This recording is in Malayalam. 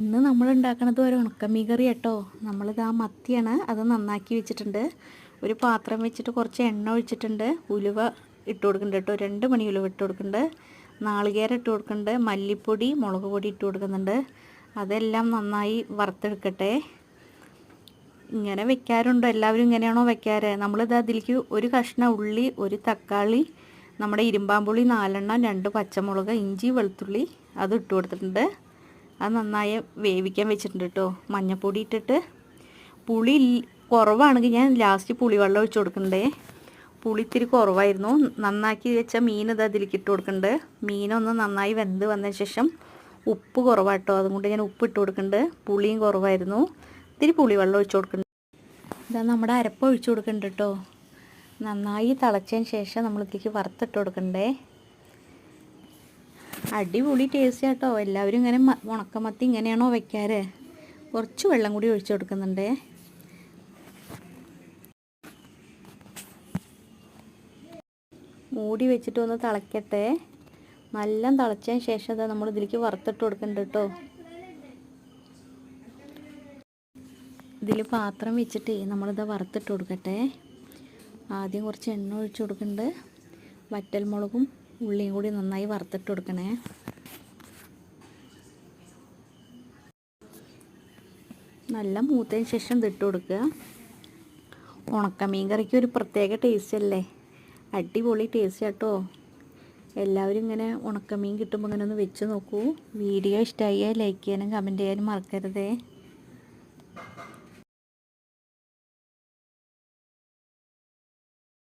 ഇന്ന് നമ്മൾ ഉണ്ടാക്കുന്നത് ഒരു ഉണക്കമീൻ കറി കേട്ടോ. നമ്മളിത് ആ മത്തിയാണ്, അത് നന്നാക്കി വെച്ചിട്ടുണ്ട്. ഒരു പാത്രം വെച്ചിട്ട് കുറച്ച് എണ്ണ ഒഴിച്ചിട്ടുണ്ട്. ഉലുവ ഇട്ട് കൊടുക്കുന്നുണ്ട് കേട്ടോ, 2 മണി ഉലുവ ഇട്ട് കൊടുക്കുന്നുണ്ട്. നാളികേരം ഇട്ട് കൊടുക്കുന്നുണ്ട്. മല്ലിപ്പൊടി, മുളക് പൊടി ഇട്ട് കൊടുക്കുന്നുണ്ട്. അതെല്ലാം നന്നായി വറുത്തെടുക്കട്ടെ. ഇങ്ങനെ വെക്കാറുണ്ടോ? എല്ലാവരും ഇങ്ങനെയാണോ വെക്കാറ്? നമ്മളിത് അതിലേക്ക് ഒരു കഷ്ണം ഉള്ളി, ഒരു തക്കാളി, നമ്മുടെ ഇരുമ്പാമ്പുളി 4 എണ്ണം, 2 പച്ചമുളക്, ഇഞ്ചി, വെളുത്തുള്ളി അത് ഇട്ട് കൊടുത്തിട്ടുണ്ട്. അത് നന്നായി വേവിക്കാൻ വെച്ചിട്ടുണ്ട് കേട്ടോ. മഞ്ഞൾപ്പൊടി ഇട്ടിട്ട്, പുളി കുറവാണെങ്കിൽ ഞാൻ ലാസ്റ്റ് പുളിവെള്ളം ഒഴിച്ച് കൊടുക്കണ്ടേ. പുളി ഇത്തിരി കുറവായിരുന്നു. നന്നാക്കി വെച്ച മീൻ ഇത് അതിലേക്ക് ഇട്ട് കൊടുക്കുന്നുണ്ട്. മീനൊന്ന് നന്നായി വെന്ത് വന്നതിന് ശേഷം ഉപ്പ് കുറവാട്ടോ, അതുകൊണ്ട് ഞാൻ ഉപ്പ് ഇട്ട് കൊടുക്കുന്നുണ്ട്. പുളിയും കുറവായിരുന്നു, ഇത്തിരി പുളിവെള്ളം ഒഴിച്ച് കൊടുക്കുന്നുണ്ട്. ഇതാ നമ്മുടെ അരപ്പ് ഒഴിച്ച് കൊടുക്കുന്നുണ്ട് കേട്ടോ. നന്നായി തിളച്ചതിന് ശേഷം നമ്മളിതിലേക്ക് വറുത്തിട്ട് കൊടുക്കണ്ടേ. അടിപൊളി ടേസ്റ്റ് കേട്ടോ. എല്ലാവരും ഇങ്ങനെ ഉണക്കമത്തി ഇങ്ങനെയാണോ വെക്കാറ്? കുറച്ച് വെള്ളം കൂടി ഒഴിച്ച് കൊടുക്കുന്നുണ്ട്. മൂടി വെച്ചിട്ട് ഒന്ന് തിളയ്ക്കട്ടെ. നല്ല തിളച്ചതിന് ശേഷം അതാ നമ്മൾ ഇതിലേക്ക് വറുത്തിട്ട് കൊടുക്കുന്നുണ്ട് കേട്ടോ. ഇതിൽ പാത്രം വെച്ചിട്ട് നമ്മളിത് വറുത്തിട്ട് കൊടുക്കട്ടെ. ആദ്യം കുറച്ച് എണ്ണ ഒഴിച്ച് കൊടുക്കുന്നുണ്ട്. വറ്റൽമുളകും ഉള്ളിയും കൂടി നന്നായി വറുത്തിട്ട് കൊടുക്കണേ. നല്ല മൂത്തതിന് ശേഷം ഇതിട്ട് കൊടുക്കുക. ഉണക്കമീൻ കറിക്ക് ഒരു പ്രത്യേക ടേസ്റ്റ് അല്ലേ? അടിപൊളി ടേസ്റ്റ് കേട്ടോ. എല്ലാവരും ഇങ്ങനെ ഉണക്കമീൻ കിട്ടുമ്പോൾ ഇങ്ങനെ ഒന്ന് വെച്ച് നോക്കൂ. വീഡിയോ ഇഷ്ടമായി ലൈക്ക് ചെയ്യാനും കമൻറ്റ് ചെയ്യാനും മറക്കരുതേ.